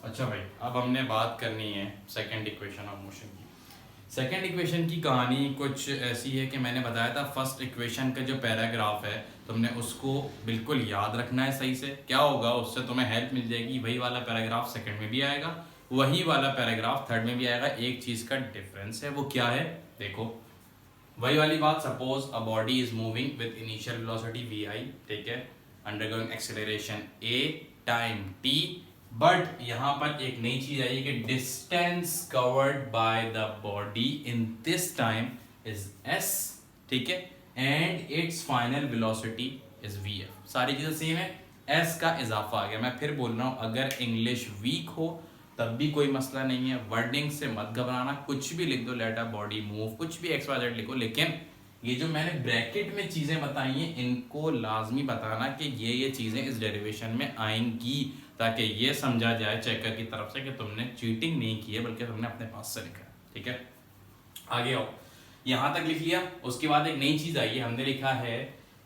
अच्छा भाई, अब हमने बात करनी है सेकंड इक्वेशन ऑफ मोशन की। सेकंड इक्वेशन की कहानी कुछ ऐसी है कि मैंने बताया था फर्स्ट इक्वेशन का जो पैराग्राफ है तुमने उसको बिल्कुल याद रखना है सही से। क्या होगा, उससे तुम्हें हेल्प मिल जाएगी। वही वाला पैराग्राफ सेकंड में भी आएगा, वही वाला पैराग्राफ थर्ड में भी आएगा। एक चीज़ का डिफरेंस है, वो क्या है देखो। वही वाली बात, suppose a body is moving with initial velocity V I, ठीक है, undergoing acceleration A time T, but यहां पर एक नई चीज आई है कि distance covered by the body in this time is S, ठीक है, and its final velocity is V F. सारी चीजें सेम है, एस का इजाफा आ गया। मैं फिर बोल रहा हूं, अगर इंग्लिश वीक हो तब भी कोई मसला नहीं है, वर्डिंग से मत घबराना, कुछ भी लिख दो, लेट अ बॉडी मूव, कुछ भी एक्स वाई जेड लिखो, लेकिन ये जो मैंने ब्रैकेट में चीजें बताई हैं इनको लाजमी बताना कि ये चीजें इस डेरिवेशन में आएंगी, ताकि ये समझा जाए चेकर की तरफ से कि तुमने चीटिंग नहीं की है बल्कि तुमने अपने पास से लिखा है, ठीक है। आगे आओ, यहां तक लिख लिया। उसके बाद एक नई चीज आई है, हमने लिखा है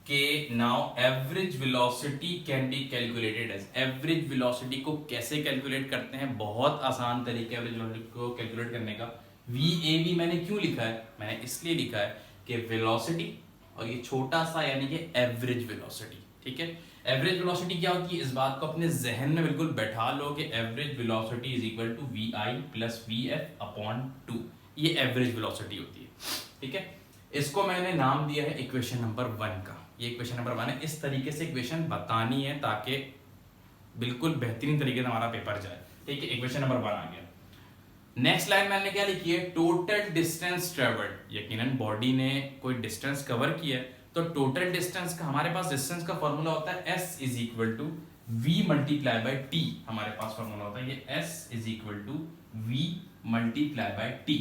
कि now average velocity can be calculated as. Average velocity को कैसे कैलकुलेट करते हैं, बहुत आसान तरीका एवरेज वेलोसिटी को कैलकुलेट करने का। वी ए वी मैंने क्यों लिखा है, मैंने इसलिए लिखा है कि वेलोसिटी और ये छोटा सा यानी कि एवरेज वेलोसिटी, ठीक है। एवरेज वेलोसिटी क्या होती है, इस बात को अपने जहन में बिल्कुल बैठा लो कि average velocity is equal to we I plus V F upon 2। ये एवरेज वेलोसिटी होती है, ठीक है। इसको मैंने नाम दिया है इक्वेशन नंबर 1 का। ये इक्वेशन नंबर 1 है। इस तरीके से इक्वेशन बतानी है ताकि बिल्कुल बेहतरीन तरीके से हमारा पेपर जाए, ठीक है। इक्वेशन नंबर 1 आ गया। नेक्स्ट लाइन मैंने क्या लिखी है, टोटल डिस्टेंस ट्रेवल्ड। यकीनन बॉडी ने कोई डिस्टेंस कवर किया है, तो टोटल डिस्टेंस का हमारे पास डिस्टेंस का फॉर्मूला होता है S is equal to v multiply by t. हमारे पास फॉर्मूला होता है ये s is equal to v multiply by t.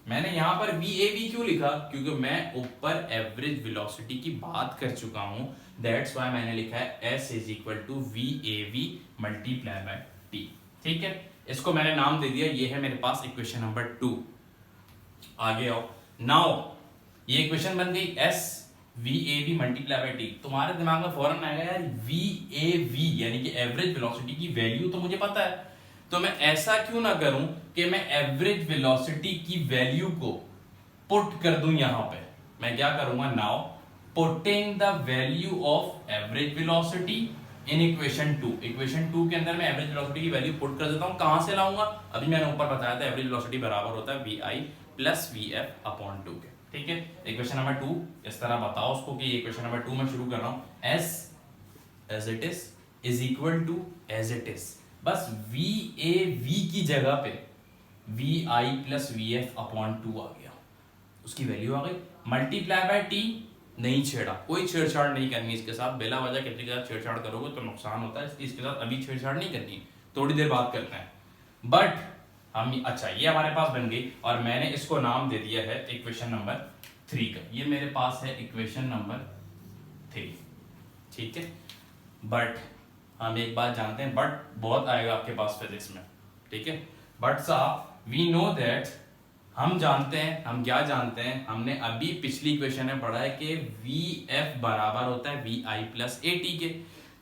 मैंने यहां पर वी ए वी क्यों लिखा, क्योंकि मैं ऊपर एवरेज वेलोसिटी की बात कर चुका हूं, दैट्स व्हाई मैंने लिखा है S is equal to V A V multiply by T, ठीक है। इसको मैंने नाम दे दिया, ये है मेरे पास इक्वेशन नंबर 2। आगे आओ, नाउ ये इक्वेशन बन गई S V A V multiply by T. तुम्हारे दिमाग में फौरन आएगा यार वी ए वी यानी कि एवरेज वेलोसिटी की वैल्यू तो मुझे पता है, तो मैं ऐसा क्यों ना करूं कि मैं एवरेज वेलोसिटी की वैल्यू को पुट कर दूं यहां पे। मैं क्या करूंगा, now putting the value of average velocity in equation 2। Equation 2 के अंदर मैं एवरेज वेलोसिटी की वैल्यू पुट कर देता हूं। कहां से लाऊंगा, अभी मैंने ऊपर बताया था एवरेज वेलोसिटी बराबर होता है वी आई प्लस वी एफ अपॉन 2 के, ठीक है। इक्वेशन नंबर 2 इस तरह बताओ उसको कि इक्वेशन नंबर 2 में शुरू कर रहा हूं, S as it is equal to as it is, बस वी ए वी की जगह पे वी आई प्लस वी एफ अपॉन 2 आ गया, उसकी वैल्यू आ गई, मल्टीप्लाई बाय टी। नहीं छेड़ा, कोई छेड़छाड़ नहीं करनी इसके साथ, बेला वजह किसी के साथ छेड़छाड़ करोगे तो नुकसान होता है, इसके साथ अभी छेड़छाड़ नहीं करनी, थोड़ी देर बात करते हैं। बट हम, अच्छा ये हमारे पास बन गई और मैंने इसको नाम दे दिया है इक्वेशन नंबर 3 का। ये मेरे पास है इक्वेशन नंबर 3, ठीक है। बट हम एक बात जानते हैं, बट बहुत आएगा आपके पास फिजिक्स में, ठीक है। बट साहब वी नो दैट, हम जानते हैं, हम क्या जानते हैं, हमने अभी पिछली इक्वेशन में पढ़ा है कि वी एफ बराबर होता है V I plus A T के।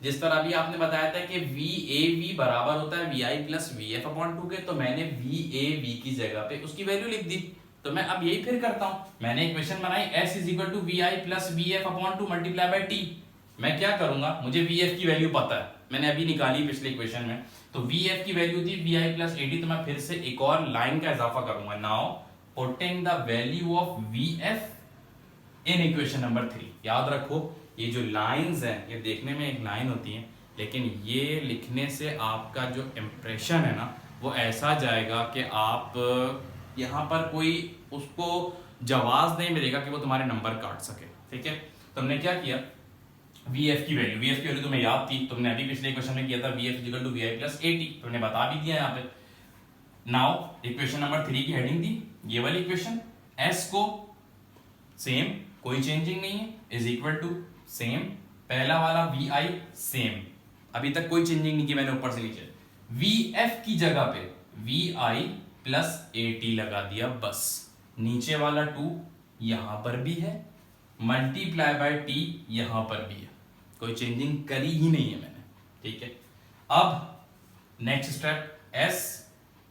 जिस तरह अभी आपने बताया था कि वी ए वी बराबर होता है वी आई प्लस वी एफ अपॉन 2 के, तो मैंने वी ए वी की जगह पे उसकी वैल्यू लिख दी। तो मैं अब यही फिर करता हूं, मैंने इक्वेशन बनाई S is equal to we I plus V F upon 2 multiply by T. मैं क्या करूंगा, मुझे वी एफ की वैल्यू पता है, मैंने अभी निकाली पिछले इक्वेशन में, तो वी एफ की वैल्यू थी V I plus A T, तो मैं फिर से एक और लाइन का इजाफा करूंगा, now putting the value of V F in equation number 3। याद रखो ये जो लाइंस हैं ये देखने में एक लाइन होती हैं, लेकिन ये लिखने से आपका जो इम्प्रेशन है ना वो ऐसा जाएगा कि आप यहाँ पर कोई उसको जवाब नहीं मिलेगा कि वो तुम्हारे नंबर काट सके, ठीक है। तुमने क्या किया, वी एफ की वैल्यू तुम्हें याद थी, तुमने अभी पिछले क्वेश्चन में किया था V F equal to we I plus A T, तुमने बता भी दिया यहाँ पे। नाउ इक्वेशन नंबर 3 की हेडिंग दी ये वाली इक्वेशन, एस को सेम, कोई चेंजिंग नहीं है, इज इक्वल टू सेम, पहला वाला वी आई सेम, अभी तक कोई चेंजिंग नहीं की मैंने ऊपर से नीचे। वी एफ की जगह पे V I plus A T लगा दिया, बस नीचे वाला 2 यहां पर भी है, मल्टीप्लाई बाय टी यहां पर भी है, कोई चेंजिंग करी ही नहीं है मैंने, ठीक है। अब नेक्स्ट स्टेप, एस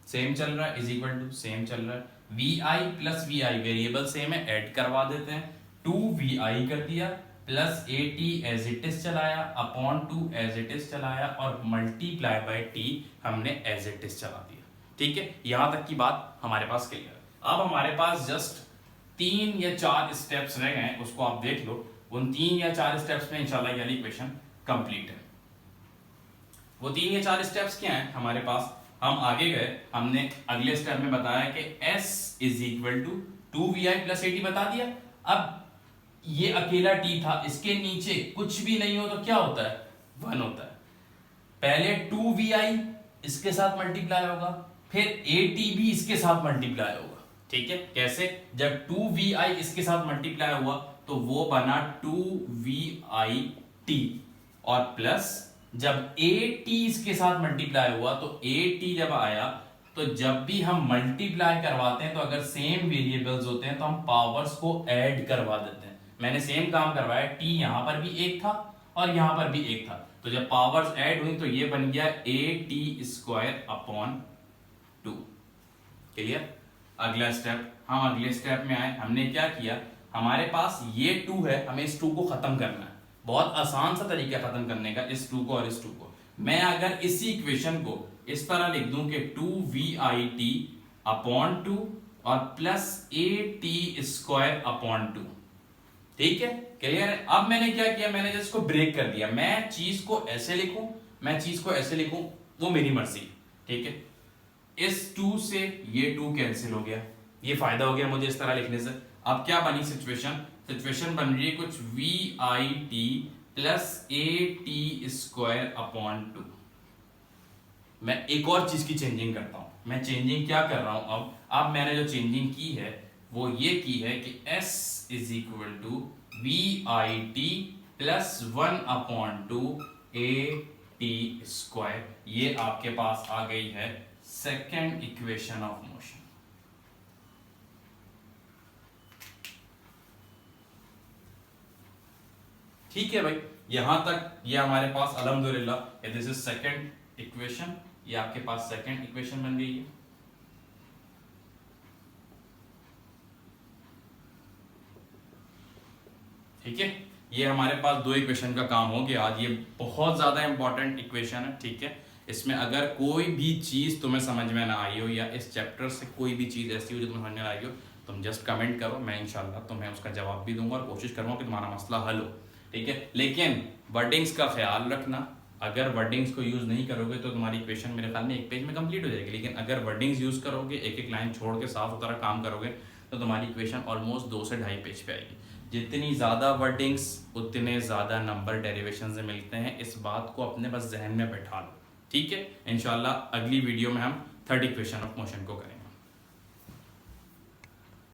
सेम चल रहा है इज इक्वल टू सेम चल रहा है, V I plus V I variable same है, ऐड करवा देते हैं, 2vi कर दिया plus A T as it is चलाया अपॉन 2 एज इट इज चलाया और मल्टीप्लाई बाय टी हमने एज इट इज चला दिया। ठीक है, यहां तक की बात हमारे पास क्लियर है। अब हमारे पास जस्ट 3 या 4 स्टेप्स रह गए, उसको आप देख लो। उन 3 या 4 स्टेप्स में इंशाल्लाह ये वाली इक्वेशन कंप्लीट है। वो 3 या 4 स्टेप्स क्या हैं हमारे पास, हम आगे गए, हमने अगले स्टेप में बताया कि s is equal to 2vi plus A T बता दिया। अब ये अकेला t था, इसके नीचे कुछ भी नहीं हो तो क्या होता है, 1 होता है। पहले 2vi इसके साथ मल्टीप्लाई होगा, फिर at भी इसके साथ मल्टीप्लाई होगा। ठीक है, कैसे, जब 2vi इसके साथ मल्टीप्लाई हुआ तो वो बना 2vit और प्लस जब at इसके साथ मल्टीप्लाई हुआ तो at जब आया तो जब भी हम मल्टीप्लाई करवाते हैं तो अगर सेम वेरिएबल्स होते हैं तो हम पावर्स को ऐड करवा देते हैं। मैंने सेम काम करवाया, t यहां पर भी 1 था और यहां पर भी 1 था, तो जब पावर्स ऐड हुई तो ये बन गया at² अपॉन 2। क्लियर। अगला स्टेप, हम अगले स्टेप में आए, हमने क्या किया, हमारे पास ये 2 है, हमें इस 2 को खत्म करना है। बहुत आसान सा तरीका खत्म करने का, इस 2 को और इस 2 को। मैं अगर इसी इक्वेशन को इस तरह लिख दूं कि 2vit अपॉन 2 और प्लस at² अपॉन 2। ठीक है, क्लियर है। अब मैंने क्या किया, मैंने जिसको ब्रेक कर दिया, मैं चीज को ऐसे लिखूं, मैं चीज को ऐसे लिखूं, वो मेरी मर्जी। ठीक है, इस 2 से ये 2 कैंसिल हो गया, ये फायदा हो गया मुझे इस तरह लिखने से। अब क्या बनी सिचुएशन, सिचुएशन बन रही है कुछ vit प्लस at² अपॉन 2। मैं एक और चीज की चेंजिंग करता हूं। मैं चेंजिंग क्या कर रहा हूं, अब मैंने जो चेंजिंग की है वो ये की है कि s is equal to vit plus 1 upon 2 at²। ये आपके पास आ गई है सेकेंड इक्वेशन ऑफ मोशन। ठीक है भाई, यहां तक ये हमारे पास अल्हम्दुलिल्लाह दिस इज सेकेंड इक्वेशन, ये आपके पास सेकेंड इक्वेशन बन गई है। ठीक है, ये हमारे पास 2 इक्वेशन का काम हो गया आज। ये बहुत ज्यादा इंपॉर्टेंट इक्वेशन है। ठीक है, इसमें अगर कोई भी चीज तुम्हें समझ में ना आई हो या इस चैप्टर से कोई भी चीज ऐसी हो जो तुम्हें समझ में आई हो, तुम जस्ट कमेंट करो, मैं इंशाल्लाह तुम्हें उसका जवाब भी दूंगा और कोशिश करूंगा कि तुम्हारा मसला हल हो। ठीक है, लेकिन वर्डिंग्स का ख्याल रखना, अगर वर्डिंग्स को यूज नहीं करोगे तो तुम्हारी इक्वेशन मेरे ख्याल में एक पेज में कंप्लीट हो जाएगी, लेकिन अगर वर्डिंग्स यूज करोगे, एक एक लाइन छोड़ के साफ सुथरा काम करोगे तो तुम्हारी इक्वेशन ऑलमोस्ट 2 से 2.5 पेज पे आएगी। जितनी ज़्यादा वर्डिंग्स उतने ज़्यादा नंबर डेरिवेशन से मिलते हैं, इस बात को अपने बस जहन में बैठा लो। ठीक है, इंशाल्लाह अगली वीडियो में हम थर्ड इक्वेशन ऑफ मोशन को करेंगे।